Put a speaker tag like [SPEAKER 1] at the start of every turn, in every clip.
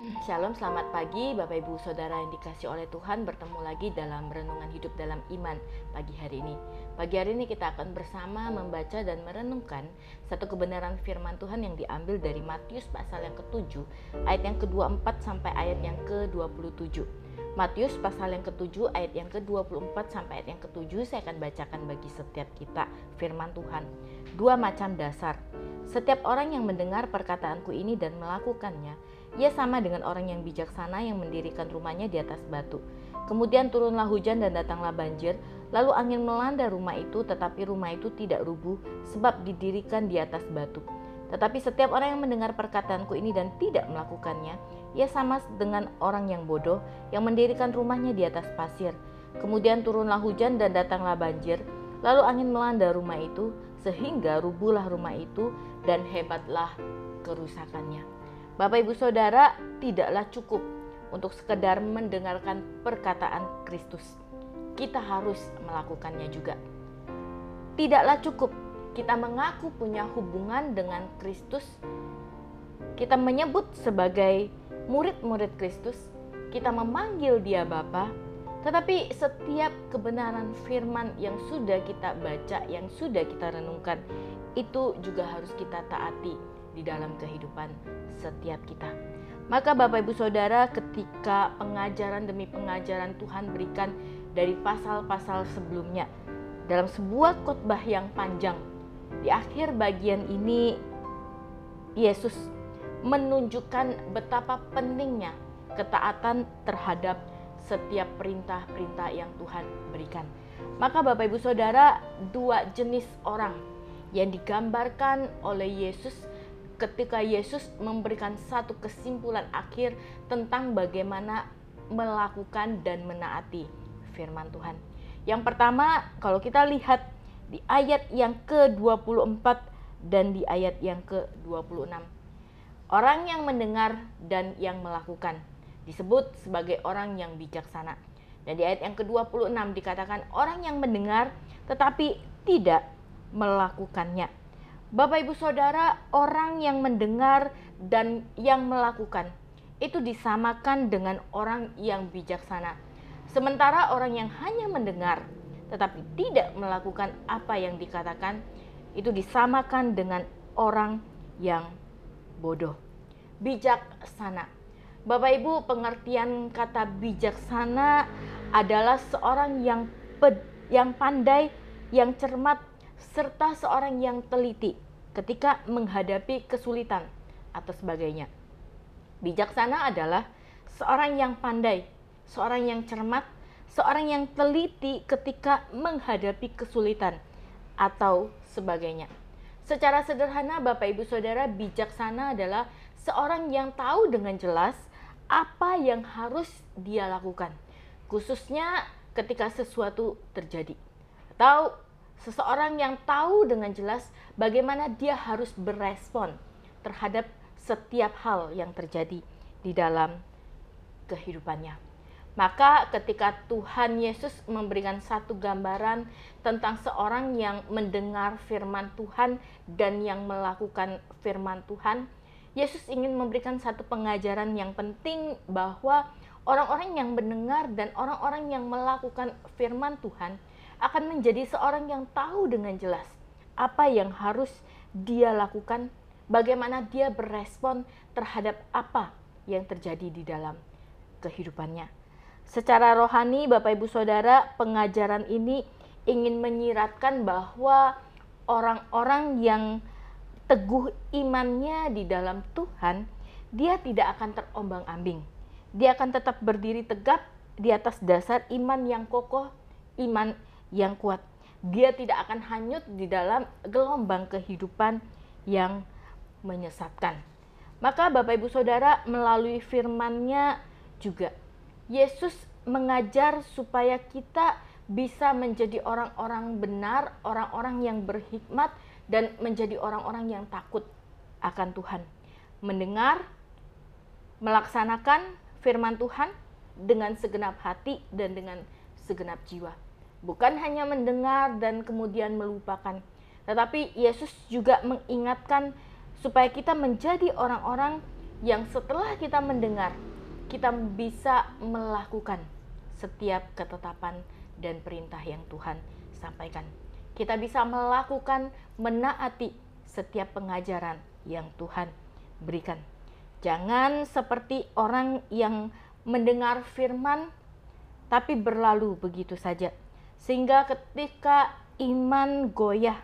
[SPEAKER 1] Shalom, selamat pagi Bapak Ibu Saudara yang dikasihi oleh Tuhan. Bertemu lagi dalam Renungan Hidup dalam Iman pagi hari ini. Pagi hari ini kita akan bersama membaca dan merenungkan satu kebenaran firman Tuhan yang diambil dari Matius pasal yang ke-7 ayat yang ke-24 sampai ayat yang ke-27. Matius pasal yang ke-7 ayat yang ke-24 sampai ayat yang ke-7 saya akan bacakan bagi setiap kita firman Tuhan. Dua macam dasar. Setiap orang yang mendengar perkataanku ini dan melakukannya, ia sama dengan orang yang bijaksana yang mendirikan rumahnya di atas batu. Kemudian turunlah hujan dan datanglah banjir, lalu angin melanda rumah itu, tetapi rumah itu tidak rubuh sebab didirikan di atas batu. Tetapi setiap orang yang mendengar perkataanku ini dan tidak melakukannya, ia sama dengan orang yang bodoh yang mendirikan rumahnya di atas pasir. Kemudian turunlah hujan dan datanglah banjir, lalu angin melanda rumah itu, sehingga rubuhlah rumah itu dan hebatlah kerusakannya. Bapak Ibu Saudara, tidaklah cukup untuk sekedar mendengarkan perkataan Kristus. Kita harus melakukannya juga. Tidaklah cukup kita mengaku punya hubungan dengan Kristus, kita menyebut sebagai murid-murid Kristus, kita memanggil Dia Bapa, tetapi setiap kebenaran firman yang sudah kita baca, yang sudah kita renungkan, itu juga harus kita taati di dalam kehidupan setiap kita. Maka Bapak Ibu Saudara, ketika pengajaran demi pengajaran Tuhan berikan dari pasal-pasal sebelumnya, dalam sebuah khotbah yang panjang, di akhir bagian ini Yesus menunjukkan betapa pentingnya ketaatan terhadap setiap perintah-perintah yang Tuhan berikan. Maka Bapak Ibu Saudara, dua jenis orang yang digambarkan oleh Yesus ketika Yesus memberikan satu kesimpulan akhir tentang bagaimana melakukan dan menaati firman Tuhan. Yang pertama, kalau kita lihat di ayat yang ke-24 dan di ayat yang ke-26. Orang yang mendengar dan yang melakukan disebut sebagai orang yang bijaksana. Dan di ayat yang ke-26 dikatakan orang yang mendengar tetapi tidak melakukannya. Bapak Ibu Saudara, orang yang mendengar dan yang melakukan itu disamakan dengan orang yang bijaksana. Sementara orang yang hanya mendengar tetapi tidak melakukan apa yang dikatakan itu disamakan dengan orang yang bodoh. Bijaksana. Bapak Ibu, pengertian kata bijaksana adalah seorang yang pandai, yang cermat, serta seorang yang teliti ketika menghadapi kesulitan atau sebagainya. Bijaksana adalah seorang yang pandai, seorang yang cermat, seorang yang teliti ketika menghadapi kesulitan atau sebagainya. Secara sederhana Bapak Ibu Saudara, bijaksana adalah seorang yang tahu dengan jelas apa yang harus dia lakukan, khususnya ketika sesuatu terjadi. Atau seseorang yang tahu dengan jelas bagaimana dia harus berespon terhadap setiap hal yang terjadi di dalam kehidupannya. Maka ketika Tuhan Yesus memberikan satu gambaran tentang seorang yang mendengar firman Tuhan dan yang melakukan firman Tuhan, Yesus ingin memberikan satu pengajaran yang penting bahwa orang-orang yang mendengar dan orang-orang yang melakukan firman Tuhan akan menjadi seorang yang tahu dengan jelas apa yang harus dia lakukan, bagaimana dia berespon terhadap apa yang terjadi di dalam kehidupannya. Secara rohani, Bapak Ibu Saudara, pengajaran ini ingin menyiratkan bahwa orang-orang yang teguh imannya di dalam Tuhan, dia tidak akan terombang-ambing. Dia akan tetap berdiri tegap di atas dasar iman yang kokoh, iman yang kuat. Dia tidak akan hanyut di dalam gelombang kehidupan yang menyesatkan. Maka Bapak Ibu Saudara, melalui firman-Nya juga Yesus mengajar supaya kita bisa menjadi orang-orang benar, orang-orang yang berhikmat, dan menjadi orang-orang yang takut akan Tuhan. Mendengar, melaksanakan firman Tuhan dengan segenap hati dan dengan segenap jiwa. Bukan hanya mendengar dan kemudian melupakan, tetapi Yesus juga mengingatkan supaya kita menjadi orang-orang yang setelah kita mendengar, kita bisa melakukan setiap ketetapan dan perintah yang Tuhan sampaikan. Kita bisa melakukan, menaati setiap pengajaran yang Tuhan berikan. Jangan seperti orang yang mendengar firman tapi berlalu begitu saja, sehingga ketika iman goyah,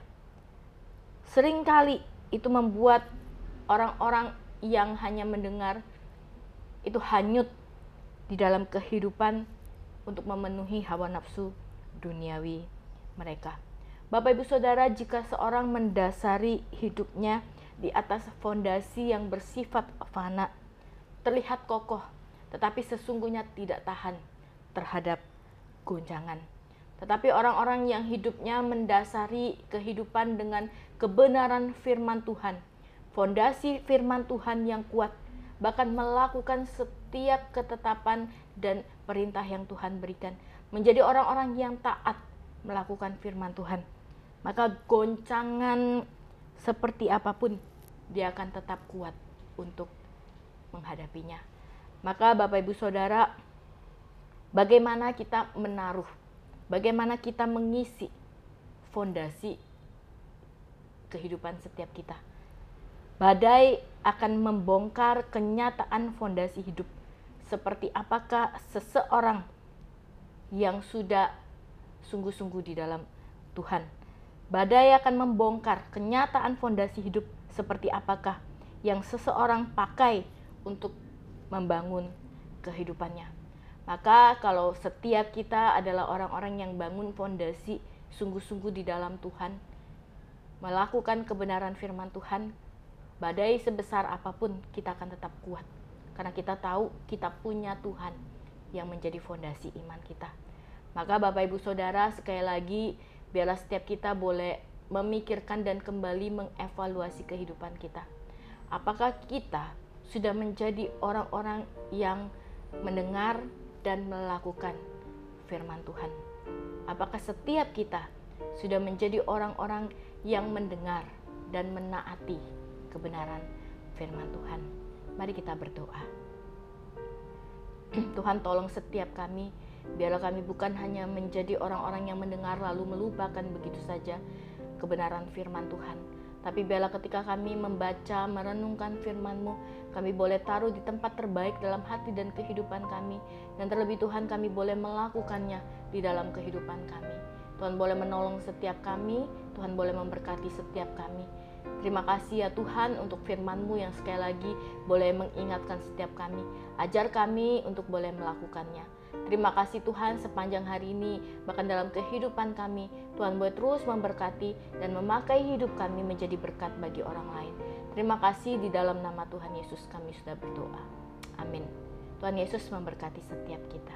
[SPEAKER 1] seringkali itu membuat orang-orang yang hanya mendengar itu hanyut di dalam kehidupan untuk memenuhi hawa nafsu duniawi mereka. Bapak Ibu Saudara, jika seorang mendasari hidupnya di atas fondasi yang bersifat fana, terlihat kokoh, tetapi sesungguhnya tidak tahan terhadap goncangan. Tetapi orang-orang yang hidupnya mendasari kehidupan dengan kebenaran firman Tuhan, fondasi firman Tuhan yang kuat, bahkan melakukan setiap ketetapan dan perintah yang Tuhan berikan, menjadi orang-orang yang taat melakukan firman Tuhan, maka goncangan seperti apapun dia akan tetap kuat untuk menghadapinya. Maka Bapak Ibu Saudara, bagaimana kita menaruh, bagaimana kita mengisi fondasi kehidupan setiap kita. Badai akan membongkar kenyataan fondasi hidup. Seperti apakah seseorang yang sudah sungguh-sungguh di dalam Tuhan. Badai akan membongkar kenyataan fondasi hidup seperti apakah yang seseorang pakai untuk membangun kehidupannya. Maka kalau setiap kita adalah orang-orang yang bangun fondasi sungguh-sungguh di dalam Tuhan, melakukan kebenaran firman Tuhan, badai sebesar apapun kita akan tetap kuat. Karena kita tahu kita punya Tuhan yang menjadi fondasi iman kita. Maka Bapak Ibu Saudara, sekali lagi biarlah setiap kita boleh memikirkan dan kembali mengevaluasi kehidupan kita. Apakah kita sudah menjadi orang-orang yang mendengar dan melakukan firman Tuhan? Apakah setiap kita sudah menjadi orang-orang yang mendengar dan menaati kebenaran firman Tuhan? Mari kita berdoa. Tuhan, tolong setiap kami, biarlah kami bukan hanya menjadi orang-orang yang mendengar lalu melupakan begitu saja kebenaran firman Tuhan, tapi biarlah ketika kami membaca, merenungkan firman-Mu, kami boleh taruh di tempat terbaik dalam hati dan kehidupan kami, dan terlebih Tuhan, kami boleh melakukannya di dalam kehidupan kami. Tuhan boleh menolong setiap kami, Tuhan boleh memberkati setiap kami. Terima kasih ya Tuhan untuk firman-Mu yang sekali lagi boleh mengingatkan setiap kami. Ajar kami untuk boleh melakukannya. Terima kasih Tuhan sepanjang hari ini, bahkan dalam kehidupan kami, Tuhan boleh terus memberkati dan memakai hidup kami menjadi berkat bagi orang lain. Terima kasih, di dalam nama Tuhan Yesus kami sudah berdoa. Amin. Tuhan Yesus memberkati setiap kita.